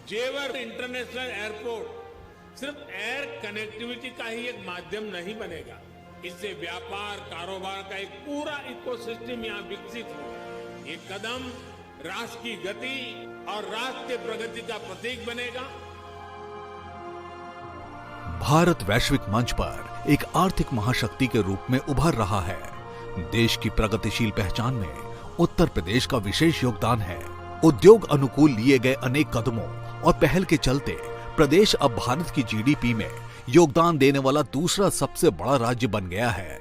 जेवर international airport सिर्फ air connectivity का ही एक माध्यम नहीं बनेगा, इससे व्यापार कारोबार का एक पूरा इकोसिस्टम यहां विकसित होगा। ये कदम राष्ट्र की गति और राष्ट्र के प्रगति का प्रतीक बनेगा। भारत वैश्विक मंच पर एक आर्थिक महाशक्ति के रूप में उभर रहा है। देश की प्रगतिशील पहचान में उत्तर प्रदेश का विशेष योगदान है। उद्योग अनुकूल लिए गए अनेक कदमों और पहल के चलते प्रदेश अब भारत की जीडीपी में योगदान देने वाला दूसरा सबसे बड़ा राज्य बन गया है।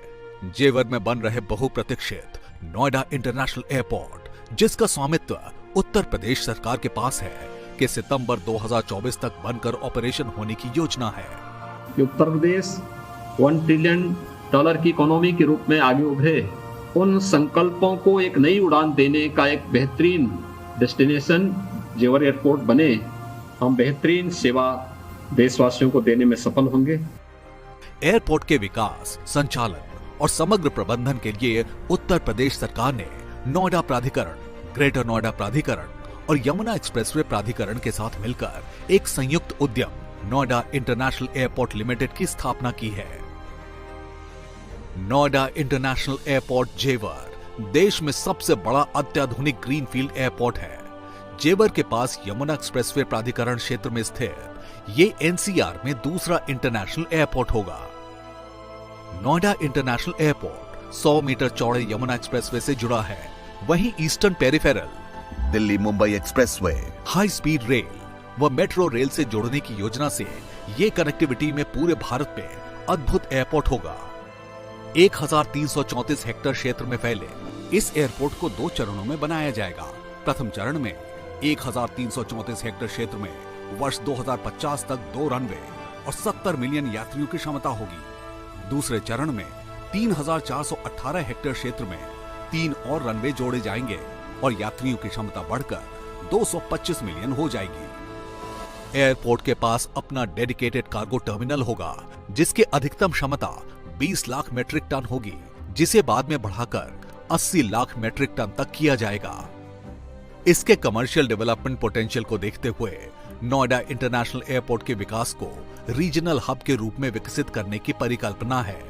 जेवर में बन रहे बहुप्रतीक्षित नोएडा इंटरनेशनल एयरपोर्ट, जिसका स्वामित्व उत्तर प्रदेश सरकार के पास है, कि सितंबर 2024 तक बनकर ऑपरेशन होने की योजना है। उत्तर प्रदेश $1 ट्रिलियन की इकोनॉमी के रूप में आगे उभरे, उन संकल्पों को एक नई उड़ान देने का एक बेहतरीन डेस्टिनेशन जेवर एयरपोर्ट बने। हम बेहतरीन सेवा देशवासियों को देने में सफल होंगे। एयरपोर्ट के विकास, संचालन और समग्र प्रबंधन के लिए उत्तर प्रदेश सरकार ने नोएडा प्राधिकरण, ग्रेटर नोएडा प्राधिकरण और यमुना एक्सप्रेसवे प्राधिकरण के साथ मिलकर एक संयुक्त उद्यम नोएडा इंटरनेशनल एयरपोर्ट लिमिटेड की स्थापना की है। नोएडा इंटरनेशनल एयरपोर्ट जेवर देश में सबसे बड़ा अत्याधुनिक ग्रीनफील्ड एयरपोर्ट है। जेवर के पास यमुना एक्सप्रेसवे प्राधिकरण क्षेत्र में स्थित ये एनसीआर में दूसरा इंटरनेशनल एयरपोर्ट होगा। नोएडा इंटरनेशनल एयरपोर्ट 100 मीटर चौड़े यमुना एक्सप्रेसवे से जुड़ा है। वहीं eastern peripheral, Delhi Mumbai expressway, high speed rail व मेट्रो रेल से जोड़ने की योजना से ये कनेक्टिविटी में पूरे भारत में अद्भुत एयरपोर्ट होगा। 1334 हेक्टेयर क्षेत्र में फैले इस एयरपोर्ट को 2 चरणों में बनाया जाएगा। प्रथम चरण में 1334 हेक्टेयर क्षेत्र में वर्ष 2050 तक 2 रनवे और 70 मिलियन यात्रियों की क्षमता होगी। दूसरे चरण में 3418 हेक्टेयर क्षेत्र में 3 और रनवे जोड़े जाएंगे और यात्रियों की क्षमता बढ़कर 225 मिलियन हो जाएगी। एयरपोर्ट के पास अपना डेडिकेटेड कार्गो टर्मिनल होगा, जिसकी अधिकतम क्षमता 20 लाख मेट्रिक टन होगी, जिसे बाद में बढ़ाकर 80 लाख मेट्रिक टन तक किया जाएगा। इसके कमर्शियल डेवलपमेंट पोटेंशियल को देखते हुए नोएडा इंटरनेशनल एयरपोर्ट के विकास को रीजनल हब के रूप में विकसित करने की परिकल्पना है।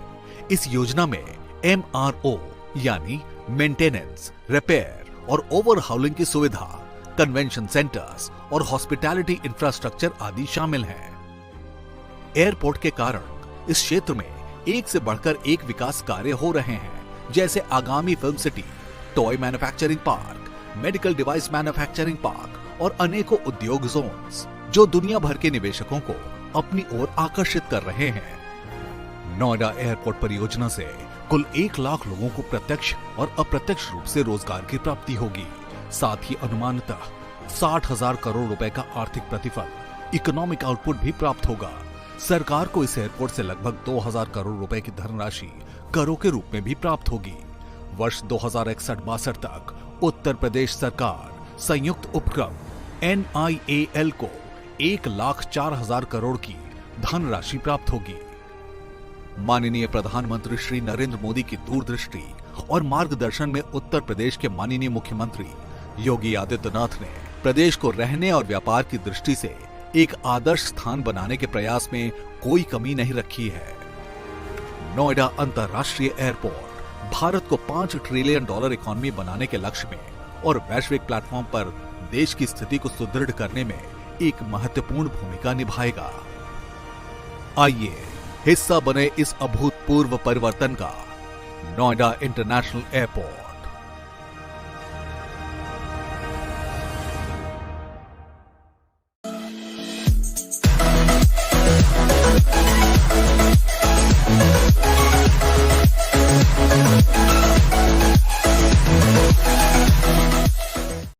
इस योजना में MRO यानी मेंटेनेंस, रिपेयर और ओवरहाउलिंग की सुविधा, कन्वेंशन सेंटर्स और हॉस्पिटैलिटी इंफ्रास्ट्रक्चर आदि शामिल हैं। एयरपोर्ट के कारण इस क्षेत्र में एक से बढ़कर एक विकास कार्य हो रहे हैं, जैसे आगामी film city, toy manufacturing park, medical device manufacturing park और अनेकों उद्योग जोन्स, जो दुनिया भर के निवेशकों को अपनी ओर आकर्षित कर रहे हैं। नोएडा एयरपोर्ट परियोजना से कुल 1 लाख लोगों को प्रत्यक्ष और अप्रत्यक्ष रूप से रोजगार की प्राप्ति होगी। साथ ही अनुमानतः 60,000 करोड़ रुपए का आर्थिक प्रतिफल, इकोनॉमिक आउटपुट भी प्राप्त होगा। सरकार को इस एयरपोर्ट से लगभग 2000 करोड़ रुपए की धनराशि करों के रूप में भी प्राप्त होगी। वर्ष 2061-62 तक उत्तर प्रदेश सरकार संयुक्त उपक्रम NIAL को 1,04,000 करोड़ की धनराशि प्राप्त होगी। माननीय प्रधानमंत्री श्री नरेंद्र मोदी की दूरदृष्टि और मार्गदर्शन में उत्तर प्रदेश के माननीय मुख्यमंत्री योगी आदित्यनाथ ने प्रदेश को रहने और व्यापार की दृष्टि से एक आदर्श स्थान बनाने के प्रयास में कोई कमी नहीं रखी है। नोएडा अंतर्राष्ट्रीय एयरपोर्ट भारत को $5 ट्रिलियन इकोनॉमी बनाने के लक्ष्य में और वैश्विक प्लेटफॉर्म पर देश की स्थिति को सुदृढ़ करने में एक महत्वपूर्ण भूमिका निभाएगा। आइए हिस्सा बने इस अभूतपूर्व परिवर्तन का। Noida international airport.